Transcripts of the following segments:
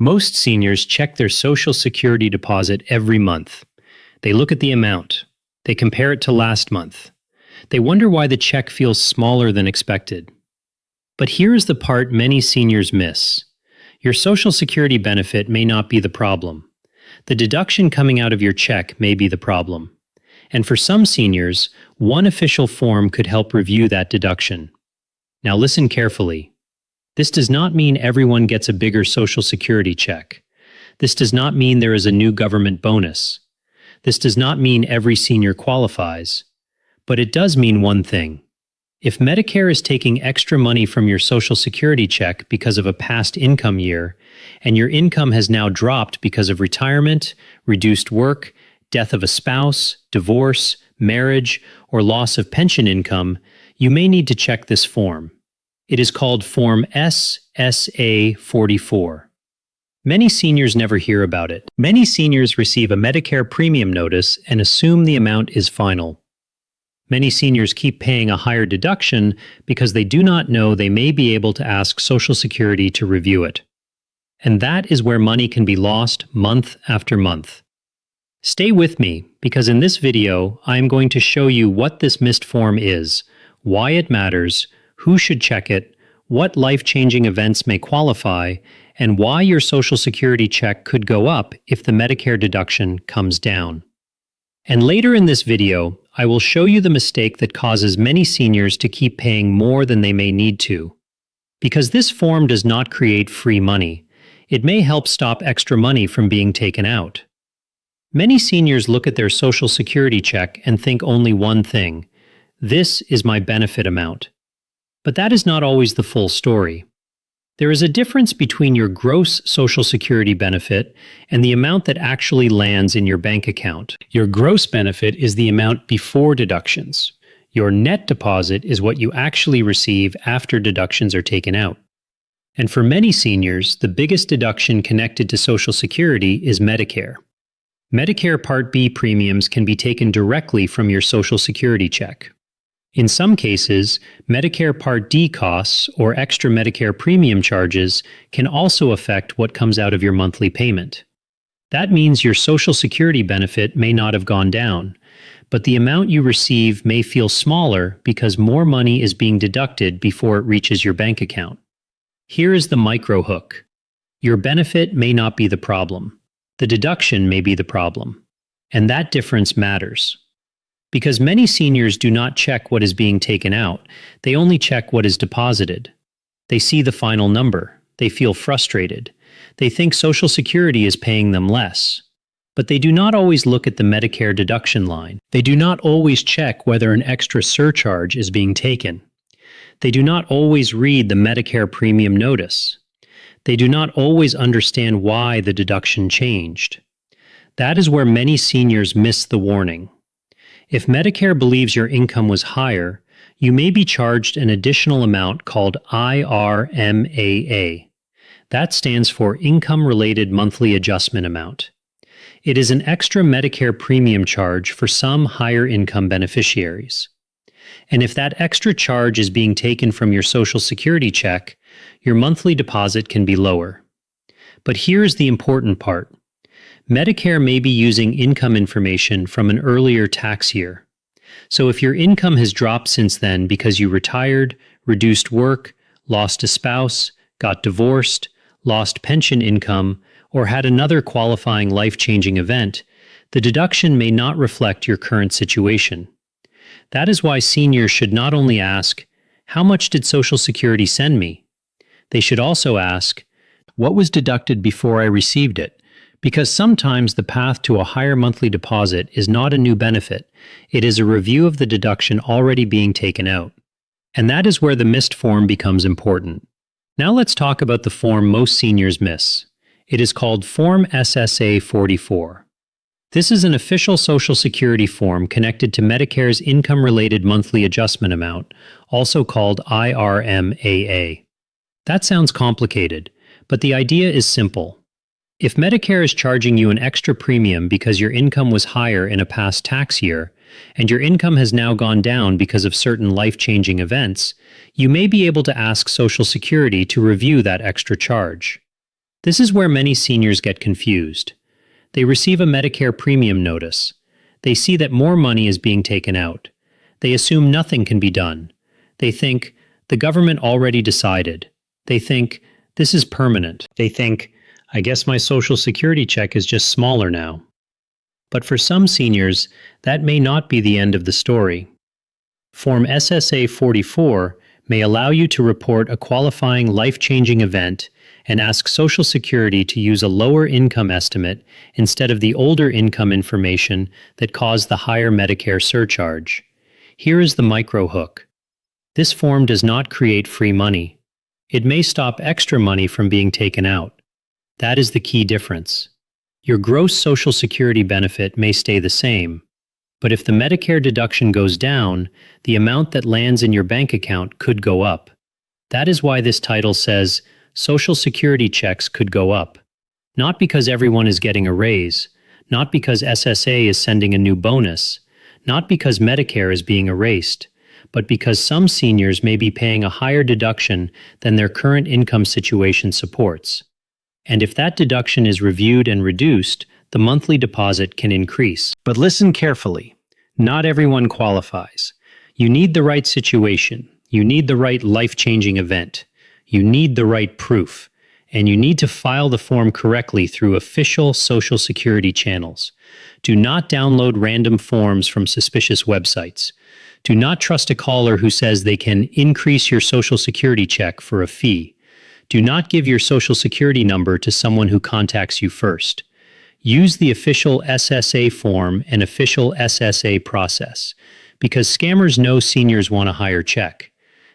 Most seniors check their Social Security deposit every month. They look at the amount. They compare it to last month. They wonder why the check feels smaller than expected. But here is the part many seniors miss. Your Social Security benefit may not be the problem. The deduction coming out of your check may be the problem. And for some seniors, one official form could help review that deduction. Now listen carefully. This does not mean everyone gets a bigger Social Security check. This does not mean there is a new government bonus. This does not mean every senior qualifies. But it does mean one thing. If Medicare is taking extra money from your Social Security check because of a past income year, and your income has now dropped because of retirement, reduced work, death of a spouse, divorce, marriage, or loss of pension income, you may need to check this form. It is called Form SSA 44. Many seniors never hear about it. Many seniors receive a Medicare premium notice and assume the amount is final. Many seniors keep paying a higher deduction because they do not know they may be able to ask Social Security to review it. And that is where money can be lost month after month. Stay with me, because in this video, I am going to show you what this missed form is, why it matters, who should check it, what life-changing events may qualify, and why your Social Security check could go up if the Medicare deduction comes down. And later in this video, I will show you the mistake that causes many seniors to keep paying more than they may need to. Because this form does not create free money, it may help stop extra money from being taken out. Many seniors look at their Social Security check and think only one thing: this is my benefit amount. But that is not always the full story. There is a difference between your gross Social Security benefit and the amount that actually lands in your bank account. Your gross benefit is the amount before deductions. Your net deposit is what you actually receive after deductions are taken out. And for many seniors, the biggest deduction connected to Social Security is Medicare. Medicare Part B premiums can be taken directly from your Social Security check. In some cases, Medicare Part D costs or extra Medicare premium charges can also affect what comes out of your monthly payment. That means your Social Security benefit may not have gone down, but the amount you receive may feel smaller because more money is being deducted before it reaches your bank account. Here is the micro hook. Your benefit may not be the problem. The deduction may be the problem. And that difference matters. Because many seniors do not check what is being taken out, they only check what is deposited. They see the final number. They feel frustrated. They think Social Security is paying them less. But they do not always look at the Medicare deduction line. They do not always check whether an extra surcharge is being taken. They do not always read the Medicare premium notice. They do not always understand why the deduction changed. That is where many seniors miss the warning. If Medicare believes your income was higher, you may be charged an additional amount called IRMAA. That stands for Income-Related Monthly Adjustment Amount. It is an extra Medicare premium charge for some higher income beneficiaries. And if that extra charge is being taken from your Social Security check, your monthly deposit can be lower. But here's the important part. Medicare may be using income information from an earlier tax year. So if your income has dropped since then because you retired, reduced work, lost a spouse, got divorced, lost pension income, or had another qualifying life-changing event, the deduction may not reflect your current situation. That is why seniors should not only ask, "How much did Social Security send me?" They should also ask, "What was deducted before I received it?" Because sometimes the path to a higher monthly deposit is not a new benefit, it is a review of the deduction already being taken out. And that is where the missed form becomes important. Now let's talk about the form most seniors miss. It is called Form SSA 44. This is an official Social Security form connected to Medicare's Income-Related Monthly Adjustment Amount, also called IRMAA. That sounds complicated, but the idea is simple. If Medicare is charging you an extra premium because your income was higher in a past tax year, and your income has now gone down because of certain life-changing events, you may be able to ask Social Security to review that extra charge. This is where many seniors get confused. They receive a Medicare premium notice. They see that more money is being taken out. They assume nothing can be done. They think, the government already decided. They think, this is permanent. They think, I guess my Social Security check is just smaller now. But for some seniors, that may not be the end of the story. Form SSA 44 may allow you to report a qualifying life-changing event and ask Social Security to use a lower income estimate instead of the older income information that caused the higher Medicare surcharge. Here is the micro hook. This form does not create free money. It may stop extra money from being taken out. That is the key difference. Your gross Social Security benefit may stay the same, but if the Medicare deduction goes down, the amount that lands in your bank account could go up. That is why this title says, Social Security checks could go up. Not because everyone is getting a raise, not because SSA is sending a new bonus, not because Medicare is being erased, but because some seniors may be paying a higher deduction than their current income situation supports. And if that deduction is reviewed and reduced, the monthly deposit can increase. But listen carefully. Not everyone qualifies. You need the right situation. You need the right life-changing event. You need the right proof. And you need to file the form correctly through official Social Security channels. Do not download random forms from suspicious websites. Do not trust a caller who says they can increase your Social Security check for a fee. Do not give your Social Security number to someone who contacts you first. Use the official SSA form and official SSA process, because scammers know seniors want a higher check.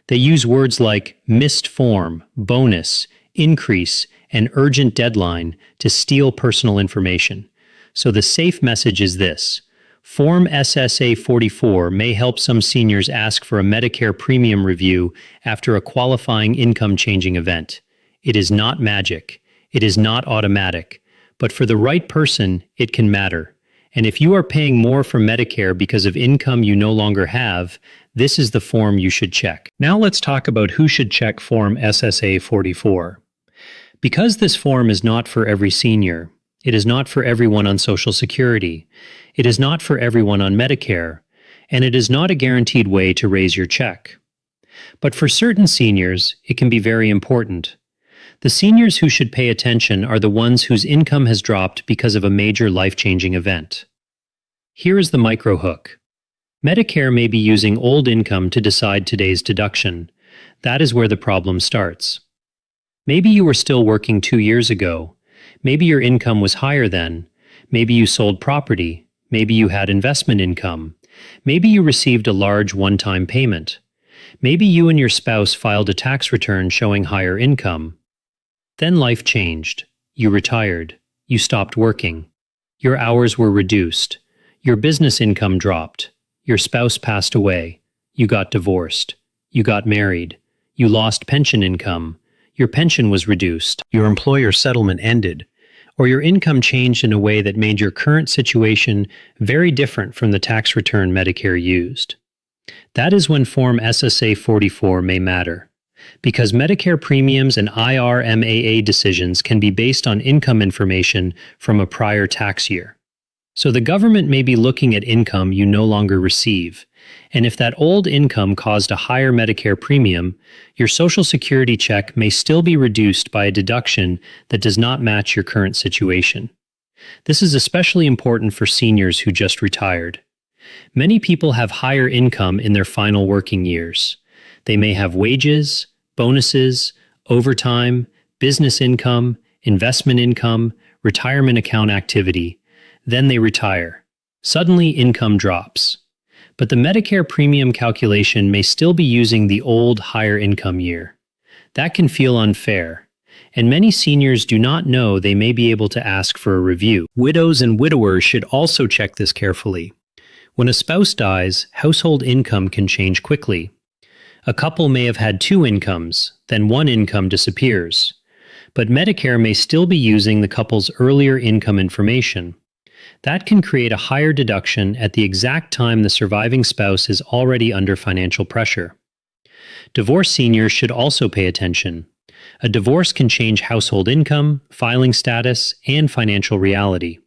They use words like missed form, bonus, increase, and urgent deadline to steal personal information. So the safe message is this. Form SSA 44 may help some seniors ask for a Medicare premium review after a qualifying income-changing event. It is not magic. It is not automatic. But for the right person, it can matter. And if you are paying more for Medicare because of income you no longer have, this is the form you should check. Now let's talk about who should check Form SSA 44. Because this form is not for every senior, it is not for everyone on Social Security, it is not for everyone on Medicare, and it is not a guaranteed way to raise your check. But for certain seniors, it can be very important. The seniors who should pay attention are the ones whose income has dropped because of a major life-changing event. Here is the micro hook. Medicare may be using old income to decide today's deduction. That is where the problem starts. Maybe you were still working 2 years ago. Maybe your income was higher then. Maybe you sold property. Maybe you had investment income. Maybe you received a large one-time payment. Maybe you and your spouse filed a tax return showing higher income. Then life changed. You retired. You stopped working. Your hours were reduced. Your business income dropped. Your spouse passed away. You got divorced. You got married. You lost pension income. Your pension was reduced. Your employer settlement ended. Or your income changed in a way that made your current situation very different from the tax return Medicare used. That is when Form SSA 44 may matter. Because Medicare premiums and IRMAA decisions can be based on income information from a prior tax year. So the government may be looking at income you no longer receive, and if that old income caused a higher Medicare premium, your Social Security check may still be reduced by a deduction that does not match your current situation. This is especially important for seniors who just retired. Many people have higher income in their final working years. They may have wages, bonuses, overtime, business income, investment income, retirement account activity. Then they retire. Suddenly, income drops. But the Medicare premium calculation may still be using the old higher income year. That can feel unfair, and many seniors do not know they may be able to ask for a review. Widows and widowers should also check this carefully. When a spouse dies, household income can change quickly. A couple may have had 2 incomes, then one income disappears. But Medicare may still be using the couple's earlier income information. That can create a higher deduction at the exact time the surviving spouse is already under financial pressure. Divorced seniors should also pay attention. A divorce can change household income, filing status, and financial reality.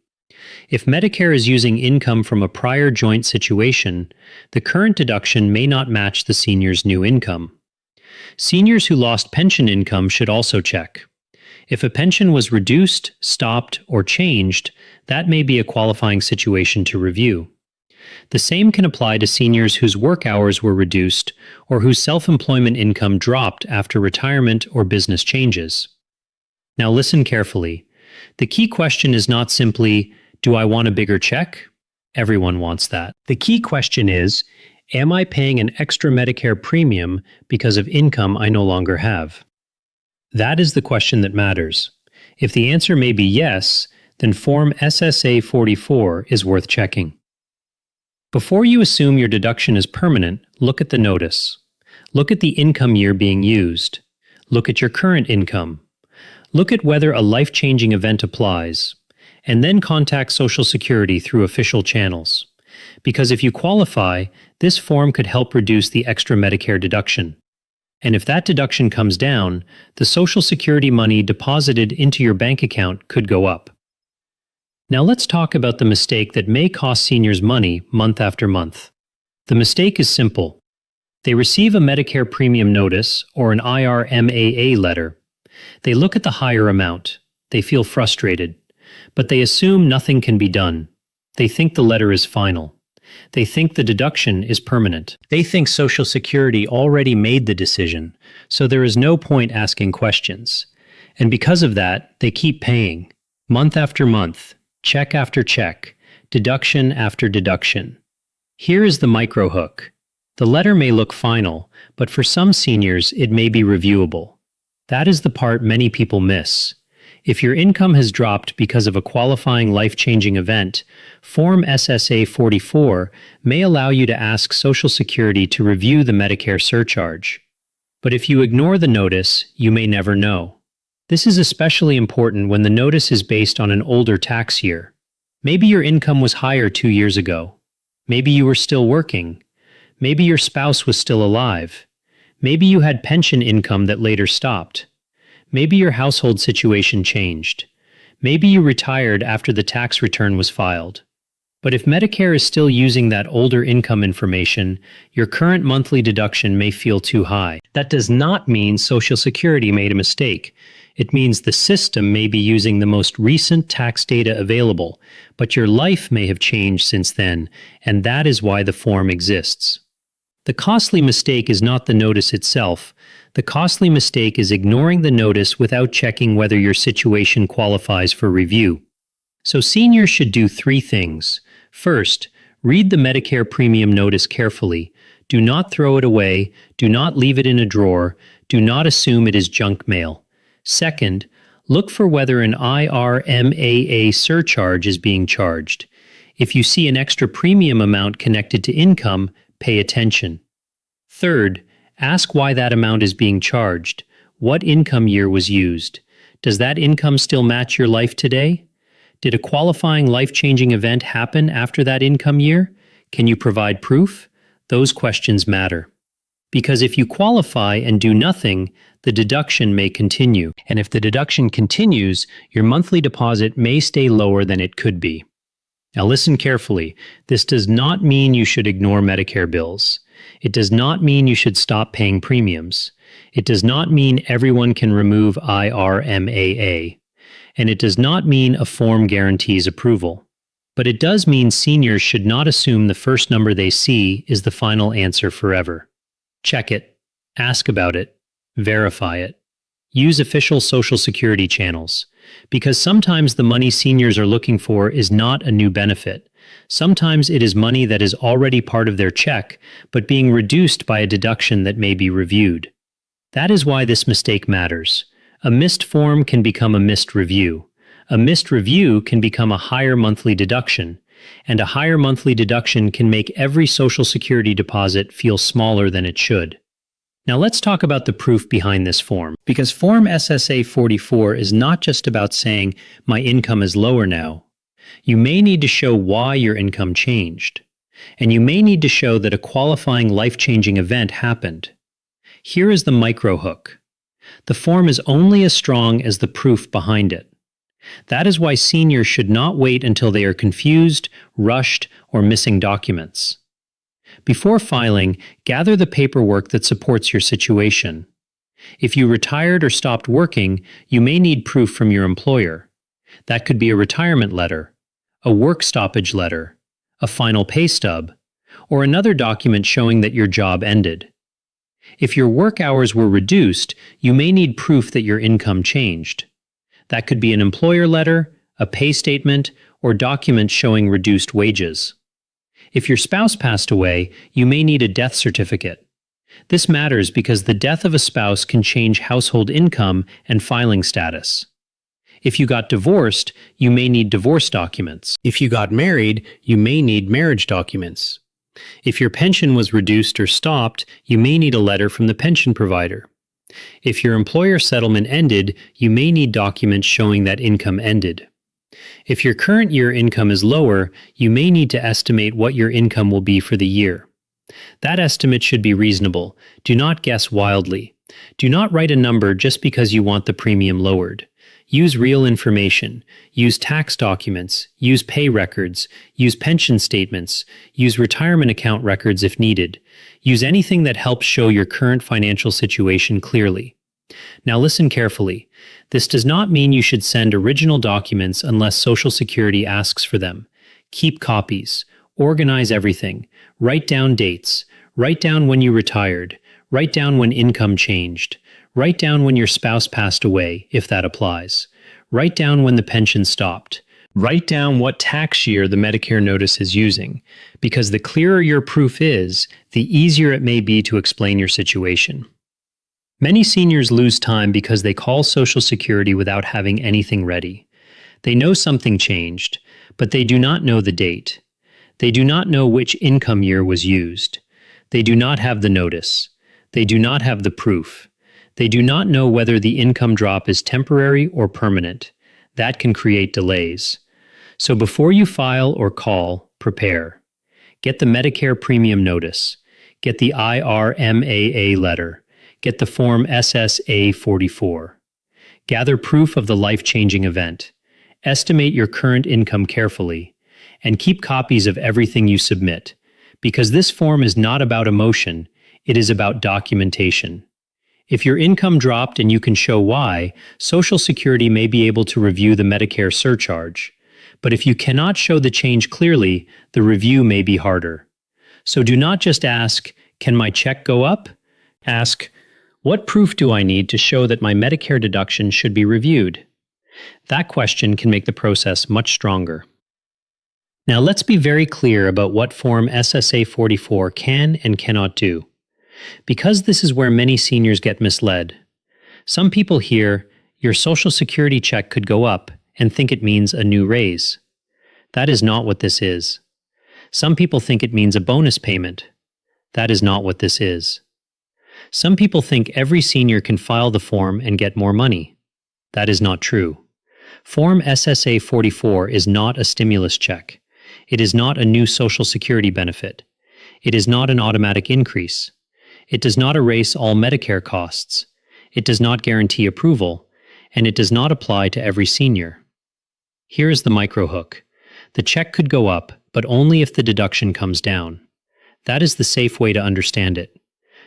If Medicare is using income from a prior joint situation, the current deduction may not match the senior's new income. Seniors who lost pension income should also check. If a pension was reduced, stopped, or changed, that may be a qualifying situation to review. The same can apply to seniors whose work hours were reduced or whose self-employment income dropped after retirement or business changes. Now listen carefully. The key question is not simply, do I want a bigger check? Everyone wants that. The key question is, am I paying an extra Medicare premium because of income I no longer have? That is the question that matters. If the answer may be yes, then Form SSA 44 is worth checking. Before you assume your deduction is permanent, look at the notice. Look at the income year being used. Look at your current income. Look at whether a life-changing event applies. And then contact Social Security through official channels. Because if you qualify, this form could help reduce the extra Medicare deduction. And if that deduction comes down, the Social Security money deposited into your bank account could go up. Now let's talk about the mistake that may cost seniors money month after month. The mistake is simple. They receive a Medicare premium notice or an IRMAA letter. They look at the higher amount. They feel frustrated. But they assume nothing can be done. They think the letter is final. They think the deduction is permanent. They think Social Security already made the decision, so there is no point asking questions. And because of that, they keep paying, month after month, check after check, deduction after deduction. Here is the micro hook. The letter may look final, but for some seniors it may be reviewable. That is the part many people miss. If your income has dropped because of a qualifying life-changing event, Form SSA 44 may allow you to ask Social Security to review the Medicare surcharge. But if you ignore the notice, you may never know. This is especially important when the notice is based on an older tax year. Maybe your income was higher 2 years ago. Maybe you were still working. Maybe your spouse was still alive. Maybe you had pension income that later stopped. Maybe your household situation changed. Maybe you retired after the tax return was filed. But if Medicare is still using that older income information, your current monthly deduction may feel too high. That does not mean Social Security made a mistake. It means the system may be using the most recent tax data available, but your life may have changed since then, and that is why the form exists. The costly mistake is not the notice itself. The costly mistake is ignoring the notice without checking whether your situation qualifies for review. So seniors should do 3 things. First, read the Medicare premium notice carefully. Do not throw it away. Do not leave it in a drawer. Do not assume it is junk mail. Second, look for whether an IRMAA surcharge is being charged. If you see an extra premium amount connected to income, pay attention. Third, ask why that amount is being charged. What income year was used? Does that income still match your life today? Did a qualifying life-changing event happen after that income year? Can you provide proof? Those questions matter. Because if you qualify and do nothing, the deduction may continue. And if the deduction continues, your monthly deposit may stay lower than it could be. Now listen carefully. This does not mean you should ignore Medicare bills. It does not mean you should stop paying premiums. It does not mean everyone can remove IRMAA. And it does not mean a form guarantees approval. But it does mean seniors should not assume the first number they see is the final answer forever. Check it. Ask about it. Verify it. Use official Social Security channels. Because sometimes the money seniors are looking for is not a new benefit. Sometimes it is money that is already part of their check, but being reduced by a deduction that may be reviewed. That is why this mistake matters. A missed form can become a missed review. A missed review can become a higher monthly deduction. And a higher monthly deduction can make every Social Security deposit feel smaller than it should. Now let's talk about the proof behind this form. Because Form SSA 44 is not just about saying, my income is lower now. You may need to show why your income changed. And you may need to show that a qualifying life-changing event happened. Here is the micro hook. The form is only as strong as the proof behind it. That is why seniors should not wait until they are confused, rushed, or missing documents. Before filing, gather the paperwork that supports your situation. If you retired or stopped working, you may need proof from your employer. That could be a retirement letter, a work stoppage letter, a final pay stub, or another document showing that your job ended. If your work hours were reduced, you may need proof that your income changed. That could be an employer letter, a pay statement, or documents showing reduced wages. If your spouse passed away, you may need a death certificate. This matters because the death of a spouse can change household income and filing status. If you got divorced, you may need divorce documents. If you got married, you may need marriage documents. If your pension was reduced or stopped, you may need a letter from the pension provider. If your employer settlement ended, you may need documents showing that income ended. If your current year income is lower, you may need to estimate what your income will be for the year. That estimate should be reasonable. Do not guess wildly. Do not write a number just because you want the premium lowered. Use real information. Use tax documents. Use pay records. Use pension statements. Use retirement account records if needed. Use anything that helps show your current financial situation clearly. Now listen carefully. This does not mean you should send original documents unless Social Security asks for them. Keep copies. Organize everything. Write down dates. Write down when you retired. Write down when income changed. Write down when your spouse passed away, if that applies. Write down when the pension stopped. Write down what tax year the Medicare notice is using, because the clearer your proof is, the easier it may be to explain your situation. Many seniors lose time because they call Social Security without having anything ready. They know something changed, but they do not know the date. They do not know which income year was used. They do not have the notice. They do not have the proof. They do not know whether the income drop is temporary or permanent. That can create delays. So before you file or call, prepare. Get the Medicare premium notice. Get the IRMAA letter. Get the Form SSA 44. Gather proof of the life-changing event. Estimate your current income carefully. And keep copies of everything you submit. Because this form is not about emotion, it is about documentation. If your income dropped and you can show why, Social Security may be able to review the Medicare surcharge. But if you cannot show the change clearly, the review may be harder. So do not just ask, "Can my check go up?" Ask, "What proof do I need to show that my Medicare deduction should be reviewed?" That question can make the process much stronger. Now let's be very clear about what Form SSA 44 can and cannot do. Because this is where many seniors get misled. Some people hear, "Your Social Security check could go up," and think it means a new raise. That is not what this is. Some people think it means a bonus payment. That is not what this is. Some people think every senior can file the form and get more money. That is not true. Form SSA 44 is not a stimulus check. It is not a new Social Security benefit. It is not an automatic increase. It does not erase all Medicare costs. It does not guarantee approval, and it does not apply to every senior. Here is the microhook. The check could go up, but only if the deduction comes down. That is the safe way to understand it.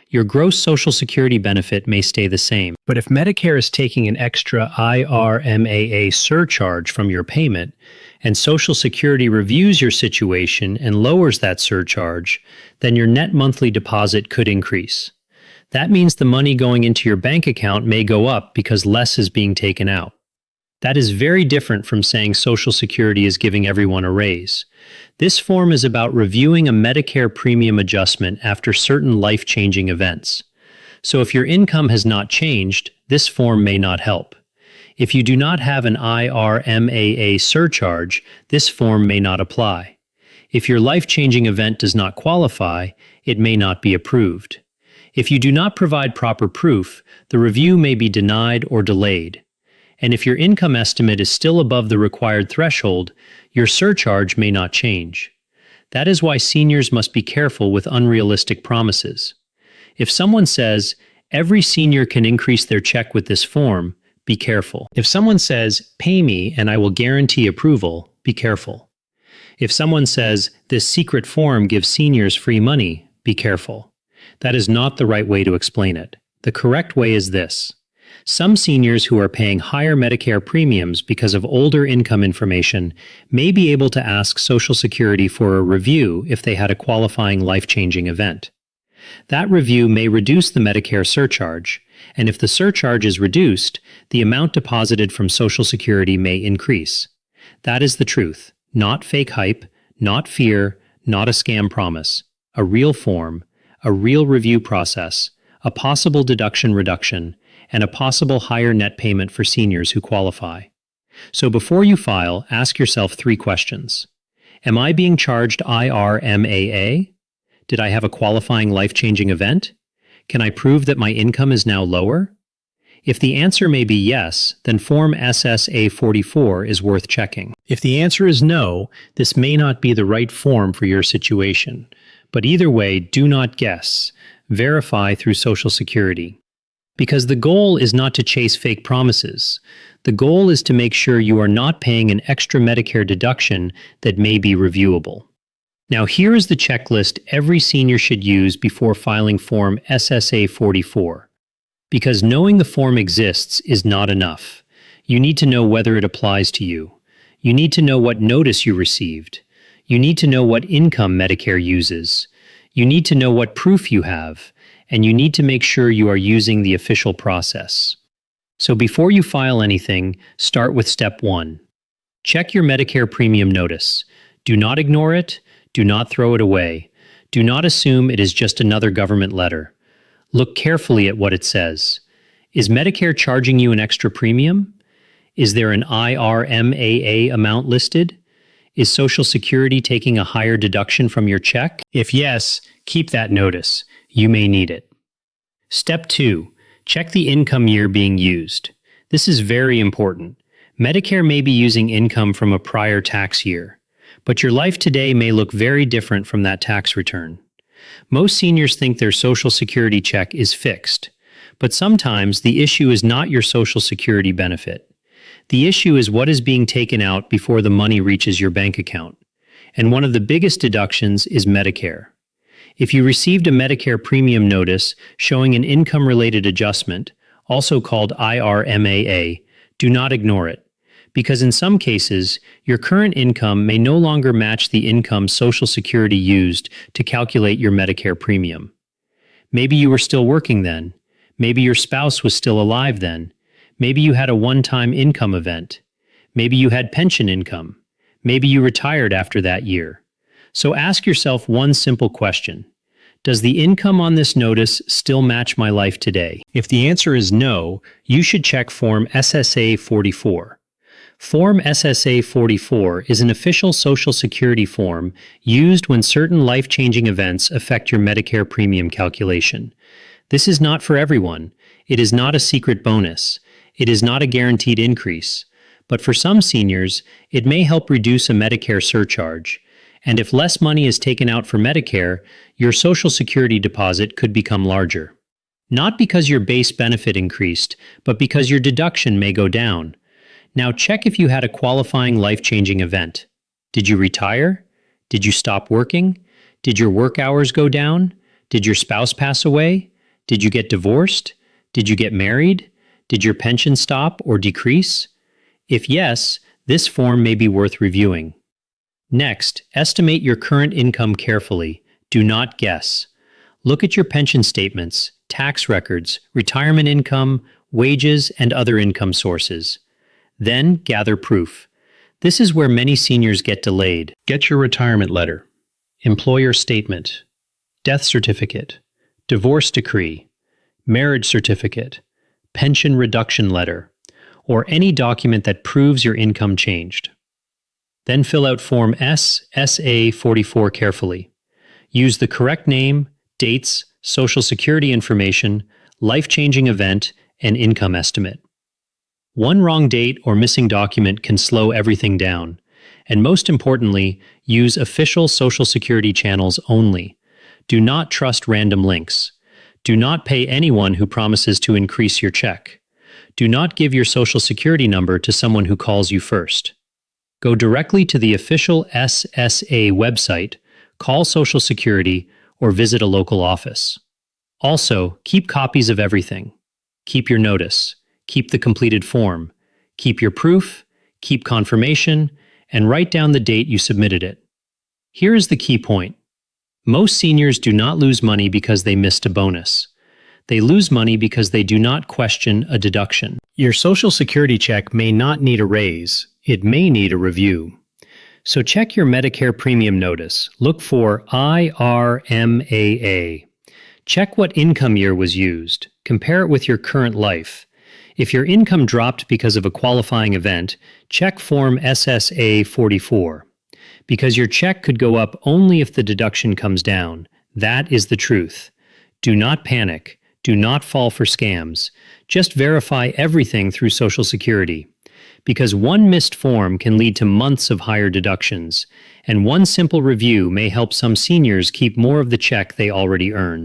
Your gross Social Security benefit may stay the same, but if Medicare is taking an extra IRMAA surcharge from your payment, and Social Security reviews your situation and lowers that surcharge, then your net monthly deposit could increase. That means the money going into your bank account may go up because less is being taken out. That is very different from saying Social Security is giving everyone a raise. This form is about reviewing a Medicare premium adjustment after certain life-changing events. So if your income has not changed, this form may not help. If you do not have an IRMAA surcharge, this form may not apply. If your life-changing event does not qualify, it may not be approved. If you do not provide proper proof, the review may be denied or delayed. And if your income estimate is still above the required threshold, your surcharge may not change. That is why seniors must be careful with unrealistic promises. If someone says, Every senior can increase their check with this form. Be careful. If someone says, "Pay me and I will guarantee approval," be careful. If someone says, "This secret form gives seniors free money," be careful. That is not the right way to explain it. The correct way is this. Some seniors who are paying higher Medicare premiums because of older income information may be able to ask Social Security for a review if they had a qualifying life-changing event. That review may reduce the Medicare surcharge, and if the surcharge is reduced, the amount deposited from Social Security may increase. That is the truth, not fake hype, not fear, not a scam promise. A real form, a real review process, a possible deduction reduction, and a possible higher net payment for seniors who qualify. So before you file, ask yourself 3 questions. Am I being charged IRMAA? Did I have a qualifying life-changing event? Can I prove that my income is now lower? If the answer may be yes, then Form SSA-44 is worth checking. If the answer is no, this may not be the right form for your situation. But either way, do not guess. Verify through Social Security. Because the goal is not to chase fake promises. The goal is to make sure you are not paying an extra Medicare deduction that may be reviewable. Now here is the checklist every senior should use before filing Form SSA-44. Because knowing the form exists is not enough. You need to know whether it applies to you. You need to know what notice you received. You need to know what income Medicare uses. You need to know what proof you have. And you need to make sure you are using the official process. So before you file anything, start with step 1. Check your Medicare premium notice. Do not ignore it. Do not throw it away. Do not assume it is just another government letter. Look carefully at what it says. Is Medicare charging you an extra premium? Is there an IRMAA amount listed? Is Social Security taking a higher deduction from your check? If yes, keep that notice. You may need it. Step 2. Check the income year being used. This is very important. Medicare may be using income from a prior tax year, but your life today may look very different from that tax return. Most seniors think their Social Security check is fixed, but sometimes the issue is not your Social Security benefit. The issue is what is being taken out before the money reaches your bank account. And one of the biggest deductions is Medicare. If you received a Medicare premium notice showing an income-related adjustment, also called IRMAA, do not ignore it, because in some cases, your current income may no longer match the income Social Security used to calculate your Medicare premium. Maybe you were still working then. Maybe your spouse was still alive then. Maybe you had a one-time income event. Maybe you had pension income. Maybe you retired after that year. So ask yourself one simple question. Does the income on this notice still match my life today? If the answer is no, you should check Form SSA-44. Form SSA-44 is an official Social Security form used when certain life-changing events affect your Medicare premium calculation. This is not for everyone. It is not a secret bonus. It is not a guaranteed increase. But for some seniors, it may help reduce a Medicare surcharge. And if less money is taken out for Medicare, your Social Security deposit could become larger. Not because your base benefit increased, but because your deduction may go down. Now check if you had a qualifying life-changing event. Did you retire? Did you stop working? Did your work hours go down? Did your spouse pass away? Did you get divorced? Did you get married? Did your pension stop or decrease? If yes, this form may be worth reviewing. Next, estimate your current income carefully. Do not guess. Look at your pension statements, tax records, retirement income, wages, and other income sources. Then gather proof. This is where many seniors get delayed. Get your retirement letter, employer statement, death certificate, divorce decree, marriage certificate, pension reduction letter, or any document that proves your income changed. Then fill out Form SSA-44 carefully. Use the correct name, dates, Social Security information, life-changing event, and income estimate. One wrong date or missing document can slow everything down. And most importantly, use official Social Security channels only. Do not trust random links. Do not pay anyone who promises to increase your check. Do not give your Social Security number to someone who calls you first. Go directly to the official SSA website, call Social Security, or visit a local office. Also, keep copies of everything. Keep your notice. Keep the completed form. Keep your proof. Keep confirmation. And write down the date you submitted it. Here is the key point. Most seniors do not lose money because they missed a bonus. They lose money because they do not question a deduction. Your Social Security check may not need a raise. It may need a review. So check your Medicare premium notice. Look for IRMAA. Check what income year was used. Compare it with your current life. If your income dropped because of a qualifying event, check Form SSA 44. Because your check could go up only if the deduction comes down. That is the truth. Do not panic. Do not fall for scams. Just verify everything through Social Security. Because one missed form can lead to months of higher deductions, and one simple review may help some seniors keep more of the check they already earned.